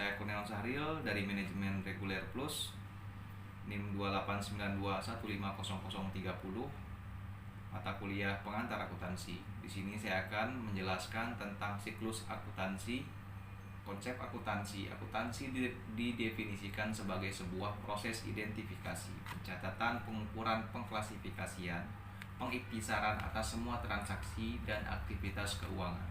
Saya Kurniawan Sahril dari Manajemen Reguler Plus, NIM 2892150030, mata kuliah pengantar akuntansi. Di sini saya akan menjelaskan tentang siklus akuntansi. Konsep akuntansi. Akuntansi didefinisikan sebagai sebuah proses identifikasi, pencatatan, pengukuran, pengklasifikasian, pengiktisaran atas semua transaksi dan aktivitas keuangan,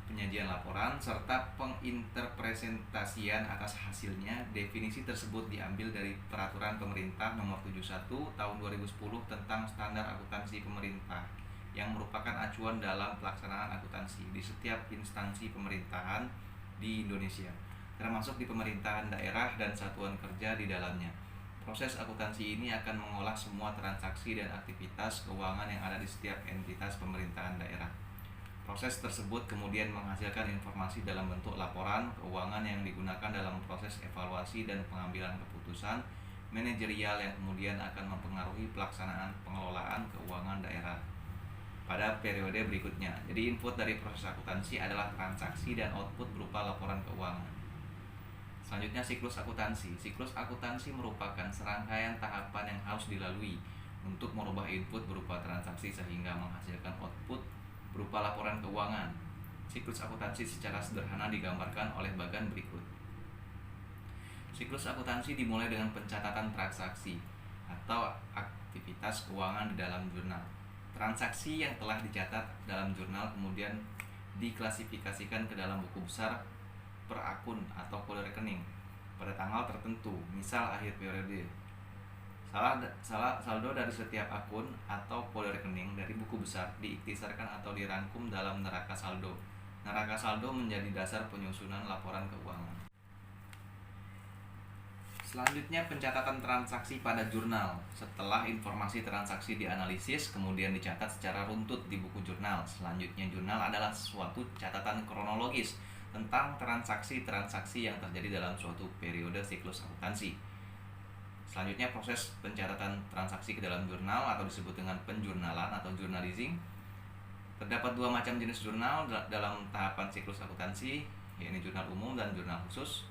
penyajian laporan, serta penginterpretasian atas hasilnya. Definisi tersebut diambil dari Peraturan Pemerintah Nomor 71 Tahun 2010 tentang Standar Akuntansi Pemerintah, yang merupakan acuan dalam pelaksanaan akuntansi di setiap instansi pemerintahan di Indonesia, termasuk di pemerintahan daerah dan satuan kerja di dalamnya. Proses akuntansi ini akan mengolah semua transaksi dan aktivitas keuangan yang ada di setiap entitas pemerintahan daerah. Proses tersebut kemudian menghasilkan informasi dalam bentuk laporan keuangan yang digunakan dalam proses evaluasi dan pengambilan keputusan manajerial yang kemudian akan mempengaruhi pelaksanaan pengelolaan keuangan daerah pada periode berikutnya. Jadi input dari proses akuntansi adalah transaksi dan output berupa laporan keuangan. Selanjutnya, siklus akuntansi. Siklus akuntansi merupakan serangkaian tahapan yang harus dilalui untuk merubah input berupa transaksi sehingga menghasilkan output berupa laporan keuangan. Siklus akuntansi secara sederhana digambarkan oleh bagian berikut. Siklus akuntansi dimulai dengan pencatatan transaksi atau aktivitas keuangan di dalam jurnal. Transaksi yang telah dicatat dalam jurnal kemudian diklasifikasikan ke dalam buku besar per akun atau kode rekening pada tanggal tertentu, misal akhir periode. Saldo dari setiap akun atau kode rekening dari buku besar diiktisarkan atau dirangkum dalam neraca saldo. Neraca saldo menjadi dasar penyusunan laporan keuangan. Selanjutnya, pencatatan transaksi pada jurnal. Setelah informasi transaksi dianalisis, kemudian dicatat secara runtut di buku jurnal. Selanjutnya, jurnal adalah suatu catatan kronologis tentang transaksi-transaksi yang terjadi dalam suatu periode siklus akuntansi. Selanjutnya, proses pencatatan transaksi ke dalam jurnal atau disebut dengan penjurnalan atau journalizing. Terdapat dua macam jenis jurnal dalam tahapan siklus akuntansi, yaitu jurnal umum dan jurnal khusus.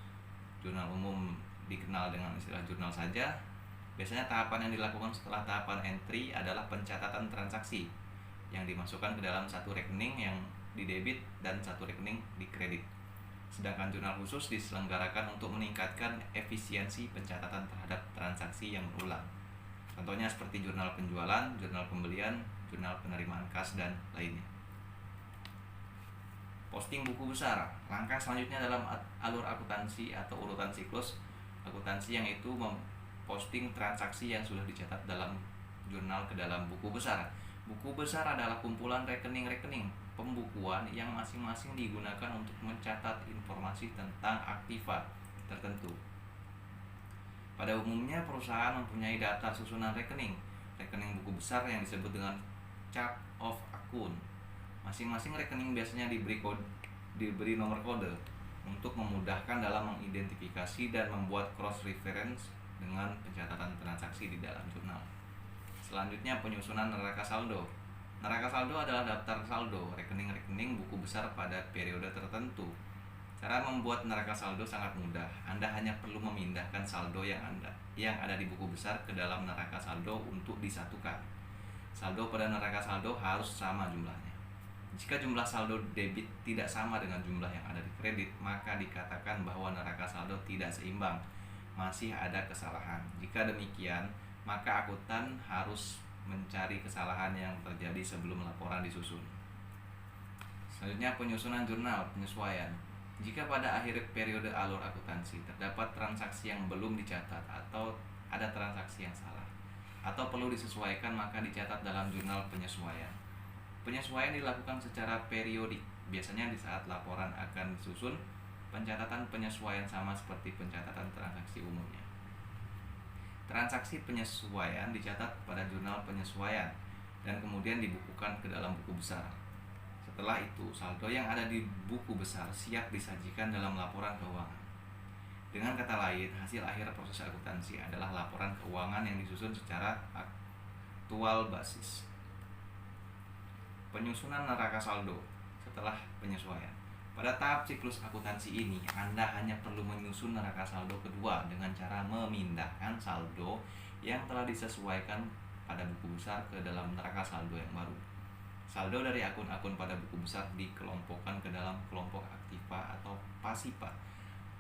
Jurnal umum dikenal dengan istilah jurnal saja. Biasanya tahapan yang dilakukan setelah tahapan entry adalah pencatatan transaksi yang dimasukkan ke dalam satu rekening yang didebit dan satu rekening dikredit. Sedangkan jurnal khusus diselenggarakan untuk meningkatkan efisiensi pencatatan terhadap transaksi yang berulang. Contohnya seperti jurnal penjualan, jurnal pembelian, jurnal penerimaan kas, dan lainnya. Posting buku besar. Langkah selanjutnya dalam alur akuntansi atau urutan siklus akuntansi yang itu memposting transaksi yang sudah dicatat dalam jurnal ke dalam buku besar. Buku besar adalah kumpulan rekening-rekening pembukuan yang masing-masing digunakan untuk mencatat informasi tentang aktiva tertentu. Pada umumnya perusahaan mempunyai data susunan rekening buku besar yang disebut dengan chart of account. Masing-masing rekening biasanya diberi nomor kode untuk memudahkan dalam mengidentifikasi dan membuat cross reference dengan pencatatan transaksi di dalam jurnal. Selanjutnya, penyusunan neraca saldo. Neraca saldo adalah daftar saldo rekening-rekening buku besar pada periode tertentu. Cara membuat neraca saldo sangat mudah. Anda hanya perlu memindahkan saldo yang ada di buku besar ke dalam neraca saldo untuk disatukan. Saldo pada neraca saldo harus sama jumlahnya. Jika jumlah saldo debit tidak sama dengan jumlah yang ada di kredit, maka dikatakan bahwa neraca saldo tidak seimbang, masih ada kesalahan. Jika demikian, maka akuntan harus mencari kesalahan yang terjadi sebelum laporan disusun. Selanjutnya, penyusunan jurnal penyesuaian. Jika pada akhir periode alur akuntansi terdapat transaksi yang belum dicatat atau ada transaksi yang salah atau perlu disesuaikan, maka dicatat dalam jurnal penyesuaian. Penyesuaian dilakukan secara periodik, biasanya di saat laporan akan disusun. Pencatatan penyesuaian sama seperti pencatatan transaksi umumnya. Transaksi penyesuaian dicatat pada jurnal penyesuaian dan kemudian dibukukan ke dalam buku besar. Setelah itu, saldo yang ada di buku besar siap disajikan dalam laporan keuangan. Dengan kata lain, hasil akhir proses akuntansi adalah laporan keuangan yang disusun secara aktual basis. Penyusunan neraca saldo setelah penyesuaian. Pada tahap siklus akuntansi ini, Anda hanya perlu menyusun neraca saldo kedua dengan cara memindahkan saldo yang telah disesuaikan pada buku besar ke dalam neraca saldo yang baru. Saldo dari akun-akun pada buku besar dikelompokkan ke dalam kelompok aktiva atau pasiva.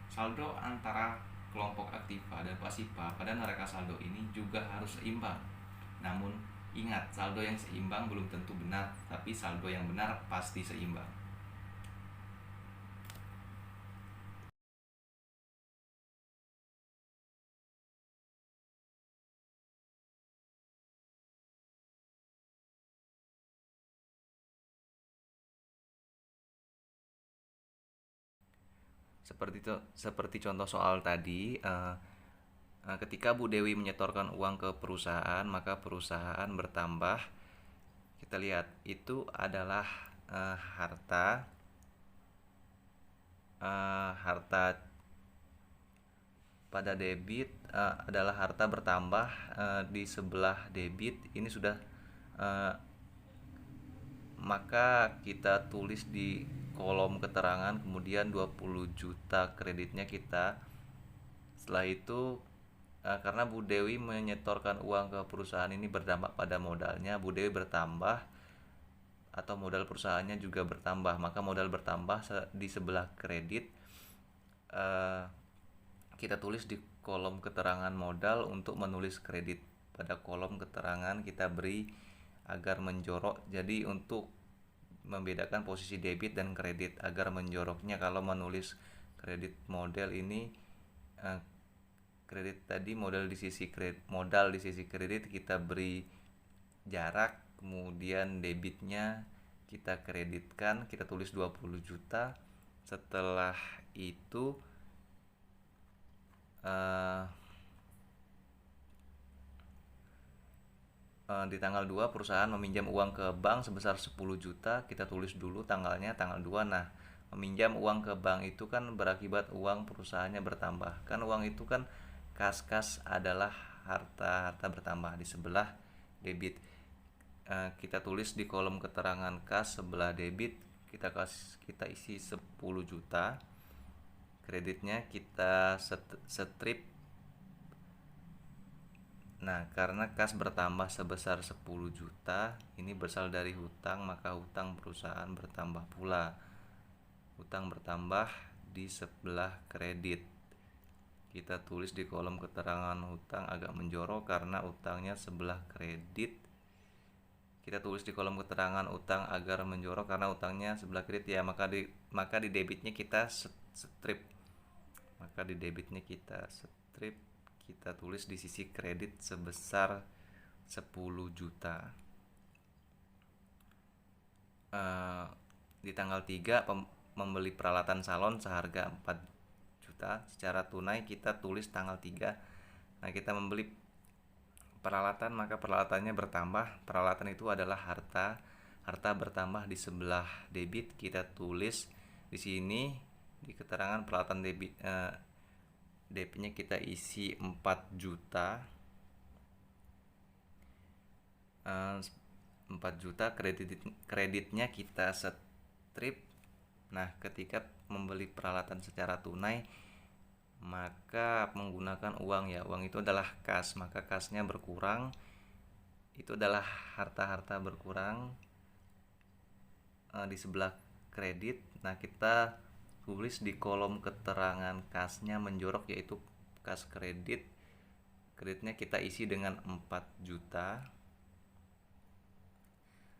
Saldo antara kelompok aktiva dan pasiva pada neraca saldo ini juga harus seimbang. Namun, ingat, saldo yang seimbang belum tentu benar, tapi saldo yang benar pasti seimbang. Seperti contoh soal tadi, ketika Bu Dewi menyetorkan uang ke perusahaan, maka perusahaan bertambah. Kita lihat itu adalah harta pada debit, adalah harta bertambah. Di sebelah debit ini sudah, maka kita tulis di kolom keterangan, kemudian 20 juta kreditnya kita. Setelah itu, karena Bu Dewi menyetorkan uang ke perusahaan ini berdampak pada modalnya, Bu Dewi bertambah atau modal perusahaannya juga bertambah, maka modal bertambah di sebelah kredit. Kita tulis di kolom keterangan modal. Untuk menulis kredit pada kolom keterangan kita beri agar menjorok. Jadi untuk membedakan posisi debit dan kredit agar menjoroknya, kalau menulis kredit model ini, kredit tadi modal di sisi kredit kita beri jarak, kemudian debitnya kita kreditkan, kita tulis 20 juta. Setelah itu di tanggal 2 perusahaan meminjam uang ke bank sebesar 10 juta. Kita tulis dulu tanggalnya, tanggal 2. Nah, meminjam uang ke bank itu kan berakibat uang perusahaannya bertambah. Kan uang itu kan kas adalah harta bertambah di sebelah debit. Kita tulis di kolom keterangan kas sebelah debit, kita isi 10 juta. Kreditnya kita strip. Nah, karena kas bertambah sebesar 10 juta, ini berasal dari hutang, maka hutang perusahaan bertambah pula. Hutang bertambah di sebelah kredit. Kita tulis di kolom keterangan hutang, agak menjorok karena hutangnya sebelah kredit. Kita tulis di kolom keterangan hutang agar menjorok karena hutangnya sebelah kredit ya, maka di debitnya kita strip. Kita tulis di sisi kredit sebesar 10 juta. Di tanggal 3 membeli peralatan salon seharga 4 juta secara tunai, kita tulis tanggal 3. Nah, kita membeli peralatan, maka peralatannya bertambah. Peralatan itu adalah harta bertambah di sebelah debit. Kita tulis di sini di keterangan peralatan debit, DP-nya kita isi 4 juta. 4 juta, kreditnya kita strip. Nah, ketika membeli peralatan secara tunai, maka menggunakan uang ya. Uang itu adalah kas, maka kasnya berkurang. Itu adalah harta berkurang di sebelah kredit. Nah, kita tulis di kolom keterangan kasnya menjorok, yaitu kas kredit. Kreditnya kita isi dengan 4 juta.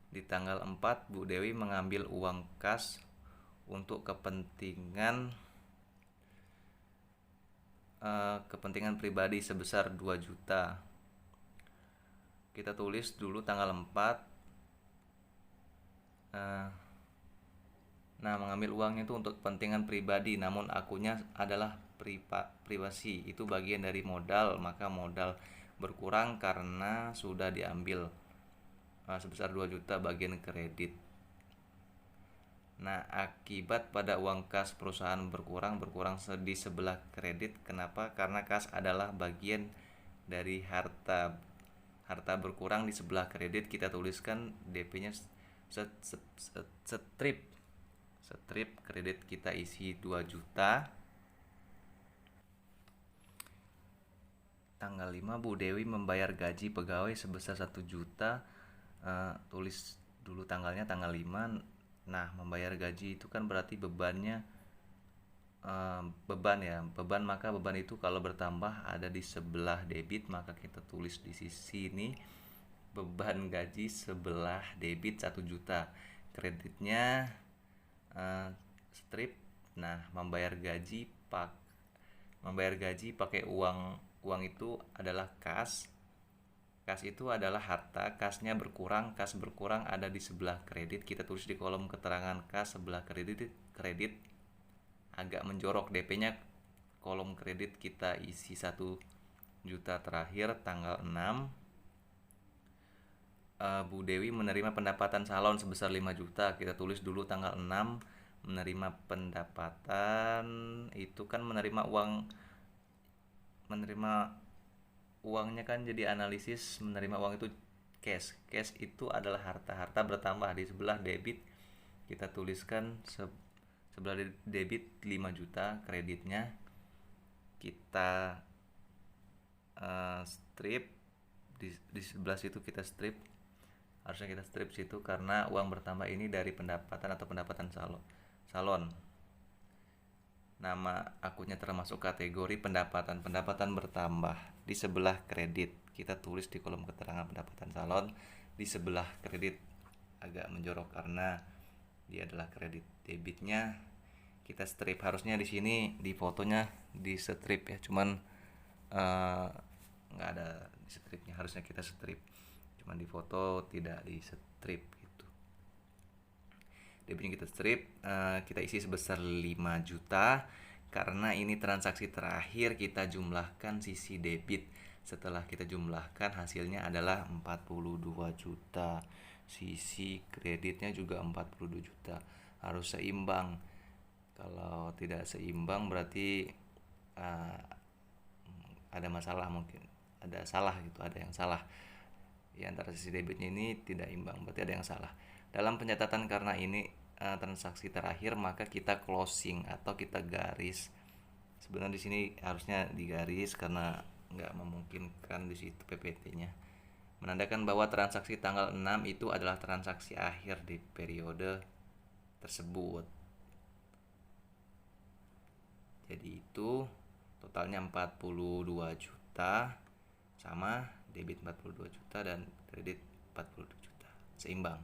Di tanggal 4 Bu Dewi mengambil uang kas untuk kepentingan pribadi sebesar 2 juta. Kita tulis dulu tanggal 4. Nah, mengambil uangnya itu untuk kepentingan pribadi, namun akunnya adalah privasi. Itu bagian dari modal, maka modal berkurang karena sudah diambil sebesar 2 juta bagian kredit. Nah, akibat pada uang kas perusahaan berkurang di sebelah kredit. Kenapa? Karena kas adalah bagian dari harta berkurang di sebelah kredit. Kita tuliskan DP-nya strip strip kredit kita isi 2 juta. Tanggal 5 Bu Dewi membayar gaji pegawai sebesar 1 juta. Tulis dulu tanggalnya tanggal 5. Nah, membayar gaji itu kan berarti bebannya beban ya. Maka beban itu kalau bertambah ada di sebelah debit, maka kita tulis di sisi ini beban gaji sebelah debit 1 juta. Kreditnya strip. Nah, membayar gaji pakai uang itu adalah kas. Kas itu adalah harta, kasnya berkurang, kas berkurang ada di sebelah kredit. Kita tulis di kolom keterangan kas sebelah kredit agak menjorok. DP-nya kolom kredit kita isi 1 juta terakhir tanggal 6. Bu Dewi menerima pendapatan salon sebesar 5 juta. Kita tulis dulu tanggal 6. Menerima pendapatan itu kan menerima uangnya kan, jadi analisis menerima uang itu cash. Cash itu adalah harta bertambah di sebelah debit. Kita tuliskan sebelah debit 5 juta, kreditnya kita strip di sebelah situ, kita strip. Harusnya kita strip situ karena uang bertambah ini dari pendapatan atau pendapatan salon. Nama akunnya termasuk kategori pendapatan bertambah. Di sebelah kredit kita tulis di kolom keterangan pendapatan salon. Di sebelah kredit agak menjorok karena dia adalah kredit. Debitnya kita strip. Harusnya di sini di fotonya di strip ya, cuman nggak ada di stripnya. Harusnya kita strip, cuman di foto tidak di strip gitu. Debitnya kita strip, kita isi sebesar 5 juta. Karena ini transaksi terakhir, kita jumlahkan sisi debit. Setelah kita jumlahkan, hasilnya adalah 42 juta. Sisi kreditnya juga 42 juta. Harus seimbang. Kalau tidak seimbang berarti ada masalah, mungkin ada salah gitu, ada yang salah di antara sisi debitnya ini tidak imbang, berarti ada yang salah. Dalam pencatatan karena ini transaksi terakhir, maka kita closing atau kita garis. Sebenarnya di sini harusnya digaris karena nggak memungkinkan di situ PPT-nya. Menandakan bahwa transaksi tanggal 6 itu adalah transaksi akhir di periode tersebut. Jadi itu totalnya 42 juta, sama debit 42 juta dan kredit 42 juta, seimbang.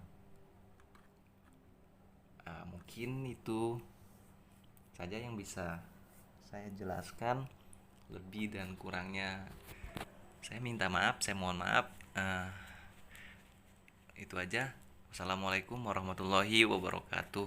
Mungkin itu saja yang bisa saya jelaskan. Lebih dan kurangnya saya minta maaf, saya mohon maaf. Itu aja. Wassalamualaikum warahmatullahi wabarakatuh.